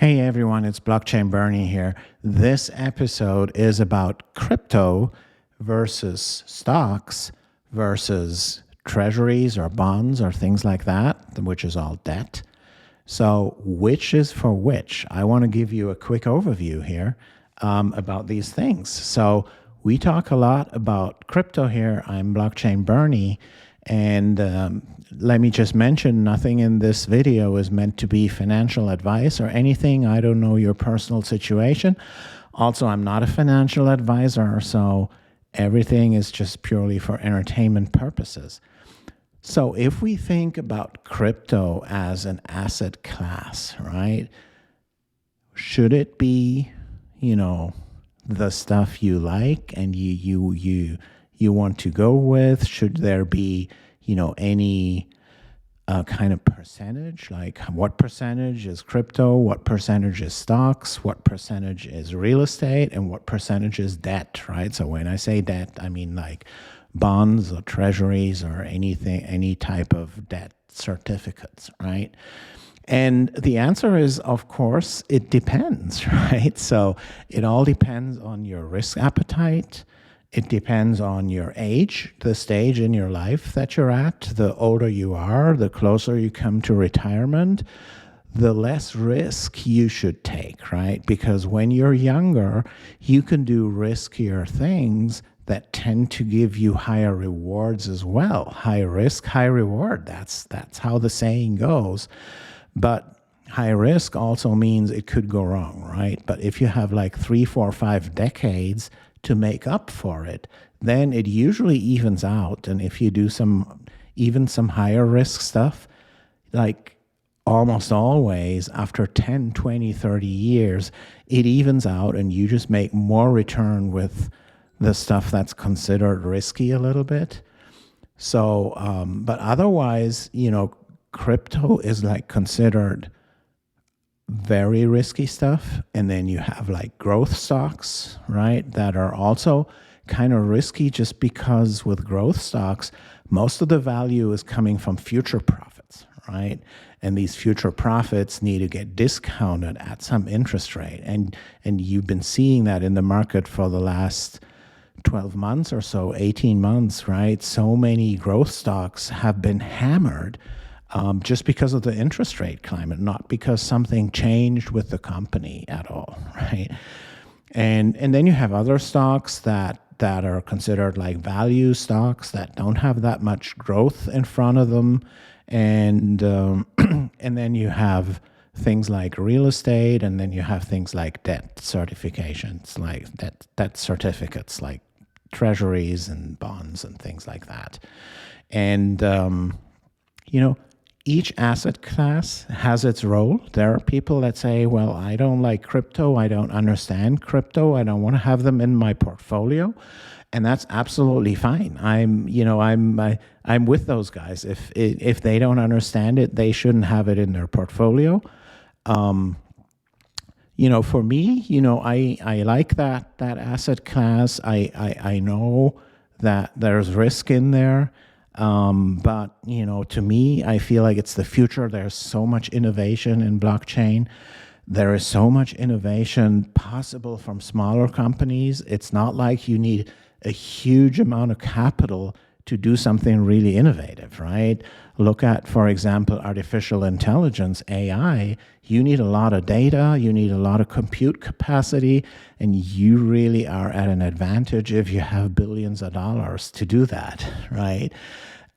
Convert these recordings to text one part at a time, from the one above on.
Hey everyone, it's Blockchain Bernie here. This episode is about crypto versus stocks versus treasuries or bonds or things like that, which is all debt. So, which is for which? I want to give you a quick overview here about these things. So, we talk a lot about crypto here. I'm Blockchain Bernie. And let me just mention, nothing in this video is meant to be financial advice or anything. I don't know your personal situation. Also, I'm not a financial advisor, so everything is just purely for entertainment purposes. So if we think about crypto as an asset class, right? Should it be, the stuff you like and you want to go with? Should there be, any kind of percentage? Like what percentage is crypto? What percentage is stocks? What percentage is real estate? And what percentage is debt, right? So when I say debt, I mean like bonds or treasuries or anything, any type of debt certificates, right? And the answer is, of course, it depends, right? So it all depends on your risk appetite. It depends on your age, the stage in your life that you're at. The older you are, the closer you come to retirement, the less risk you should take, right? Because when you're younger, you can do riskier things that tend to give you higher rewards as well. High risk, high reward. That's how the saying goes. But high risk also means it could go wrong, right? But if you have like 3, 4, 5 decades to make up for it, then it usually evens out. And if you do some higher risk stuff, like almost always after 10, 20, 30 years, it evens out and you just make more return with the stuff that's considered risky a little bit. So, but otherwise, crypto is like considered very risky stuff. And then you have like growth stocks, right, that are also kind of risky just because with growth stocks, most of the value is coming from future profits, right? And these future profits need to get discounted at some interest rate. And you've been seeing that in the market for the last 12 months or so, 18 months, right? So many growth stocks have been hammered just because of the interest rate climate, not because something changed with the company at all, right? And then you have other stocks that are considered like value stocks that don't have that much growth in front of them, and and then you have things like real estate, and then you have things like debt certifications, like debt certificates, like treasuries and bonds and things like that. And each asset class has its role. There are people that say, well, I don't like crypto. I don't understand crypto. I don't want to have them in my portfolio. And that's absolutely fine. I'm with those guys. If they don't understand it, they shouldn't have it in their portfolio. For me, I like that asset class. I know that there's risk in there. But, to me, I feel like it's the future. There's so much innovation in blockchain. There is so much innovation possible from smaller companies. It's not like you need a huge amount of capital to do something really innovative, right? Look at, for example, artificial intelligence, AI. You need a lot of data, you need a lot of compute capacity, and you really are at an advantage if you have billions of dollars to do that, right?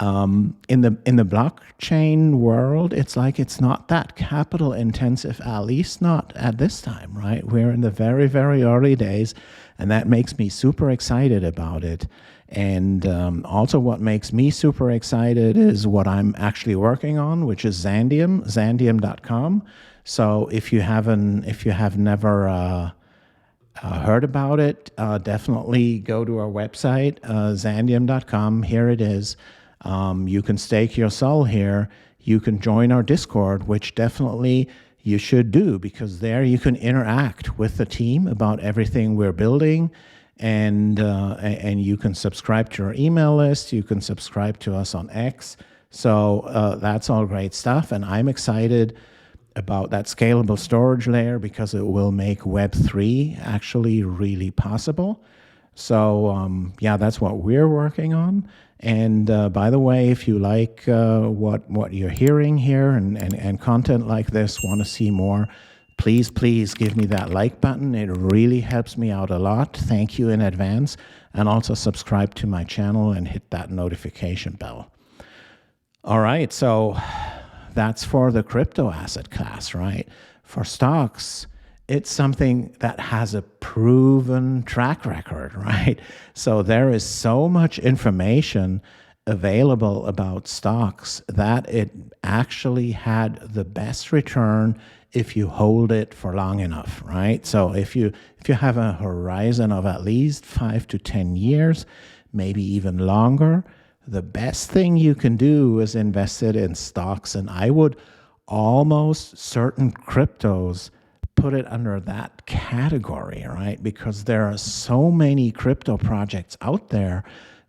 In the blockchain world, it's like it's not that capital intensive, at least not at this time, right? We're in the very, very early days, and that makes me super excited about it. And also what makes me super excited is what I'm actually working on, which is Xandeum, Xandeum.com. So if you have never heard about it, definitely go to our website, Xandeum.com. Here it is. You can stake your soul here. You can join our Discord, which definitely you should do, because there you can interact with the team about everything we're building. And you can subscribe to our email list. You can subscribe to us on X. So that's all great stuff. And I'm excited about that scalable storage layer because it will make Web3 actually really possible. So yeah, that's what we're working on. And by the way, if you like what you're hearing here and content like this, want to see more, please give me that like button. It really helps me out a lot. Thank you in advance. And also subscribe to my channel and hit that notification bell. All right, so that's for the crypto asset class, right? For stocks, it's something that has a proven track record, right? So there is so much information available about stocks that it actually had the best return if you hold it for long enough, right? So if you have a horizon of at least 5 to 10 years, maybe even longer, the best thing you can do is invest it in stocks. And I would almost certain cryptos put it under that category, right? Because there are so many crypto projects out there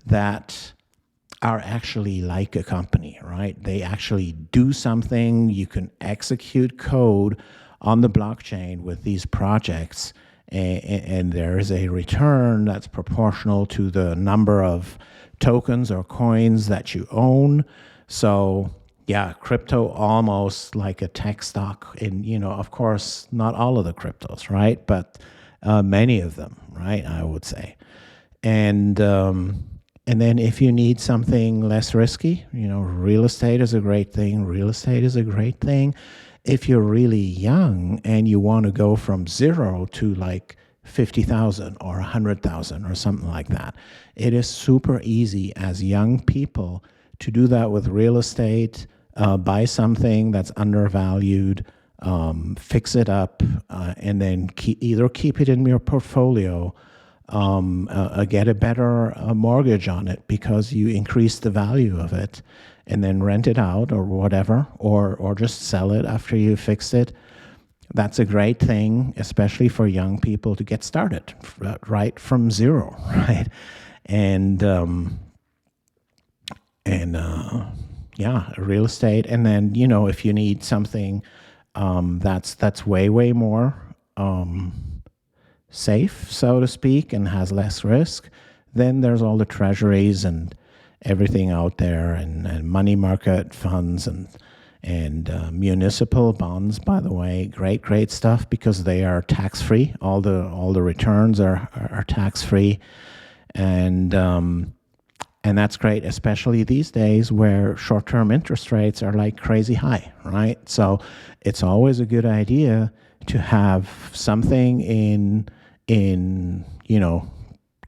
that are actually like a company, right? They actually do something. You can execute code on the blockchain with these projects, and there is a return that's proportional to the number of tokens or coins that you own. So yeah, crypto almost like a tech stock. And, of course, not all of the cryptos, right? But many of them, right, I would say. And then if you need something less risky, real estate is a great thing. Real estate is a great thing. If you're really young and you want to go from zero to like 50,000 or 100,000 or something like that, it is super easy as young people to do that with real estate, buy something that's undervalued, fix it up, and then either keep it in your portfolio, get a better mortgage on it because you increase the value of it, and then rent it out or whatever, or just sell it after you fix it. That's a great thing, especially for young people to get started right from zero, right? And yeah, real estate. And then, if you need something that's way more safe, so to speak, and has less risk, then there's all the treasuries and everything out there, and money market funds and municipal bonds. By the way, great stuff because they are tax free. All the returns are tax free, and that's great, especially these days where short-term interest rates are like crazy high, right? So it's always a good idea to have something in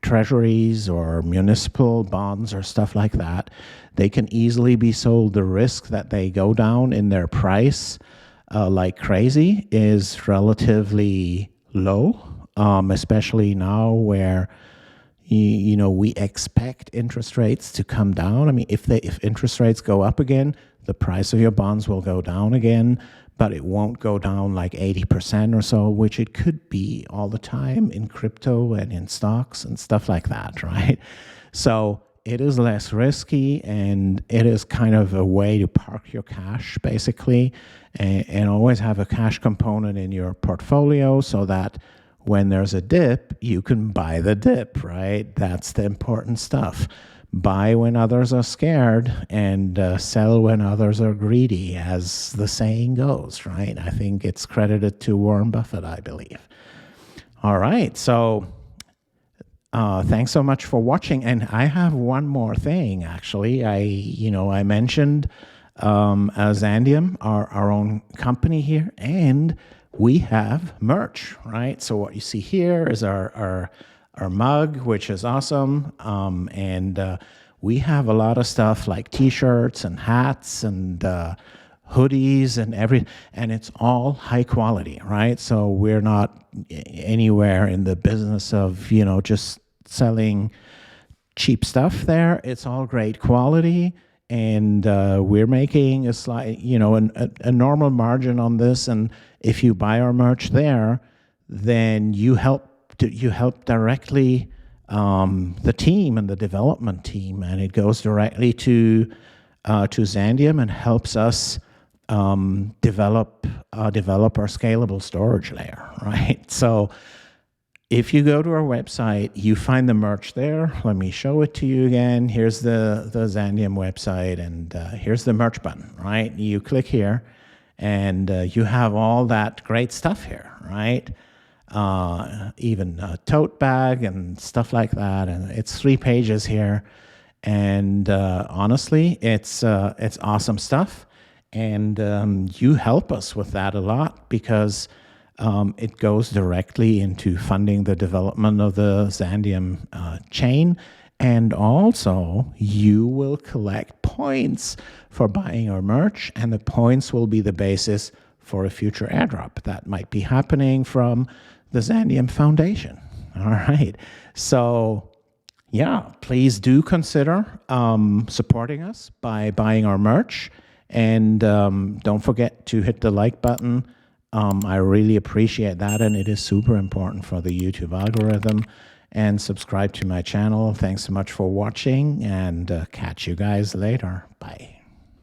treasuries or municipal bonds or stuff like that. They can easily be sold. The risk that they go down in their price like crazy is relatively low, especially now where we expect interest rates to come down. I mean, if interest rates go up again, the price of your bonds will go down again, but it won't go down like 80% or so, which it could be all the time in crypto and in stocks and stuff like that, right? So it is less risky, and it is kind of a way to park your cash, basically, and always have a cash component in your portfolio so that when there's a dip, you can buy the dip, right? That's the important stuff. Buy when others are scared and sell when others are greedy, as the saying goes, right? I think it's credited to Warren Buffett, I believe. All right, so thanks so much for watching. And I have one more thing, actually. I mentioned Xandeum, our own company here, and we have merch, right? So what you see here is our mug, which is awesome. And we have a lot of stuff like t-shirts and hats and hoodies and it's all high quality, right? So we're not anywhere in the business of, just selling cheap stuff there. It's all great quality. And we're making a slight, a normal margin on this. And if you buy our merch there, then you help directly the team and the development team, and it goes directly to Xandeum and helps us develop our scalable storage layer, right? So if you go to our website, you find the merch there. Let me show it to you again. Here's the Xandeum website, and here's the merch button, right? You click here, and you have all that great stuff here, right? Even a tote bag and stuff like that. And it's 3 pages here. And honestly, it's awesome stuff. And you help us with that a lot because it goes directly into funding the development of the Xandeum chain. And also, you will collect points for buying our merch, and the points will be the basis for a future airdrop that might be happening from the Xandeum Foundation. All right. So, yeah, please do consider supporting us by buying our merch. And don't forget to hit the like button. I really appreciate that, and it is super important for the YouTube algorithm. And subscribe to my channel. Thanks so much for watching, and catch you guys later. Bye.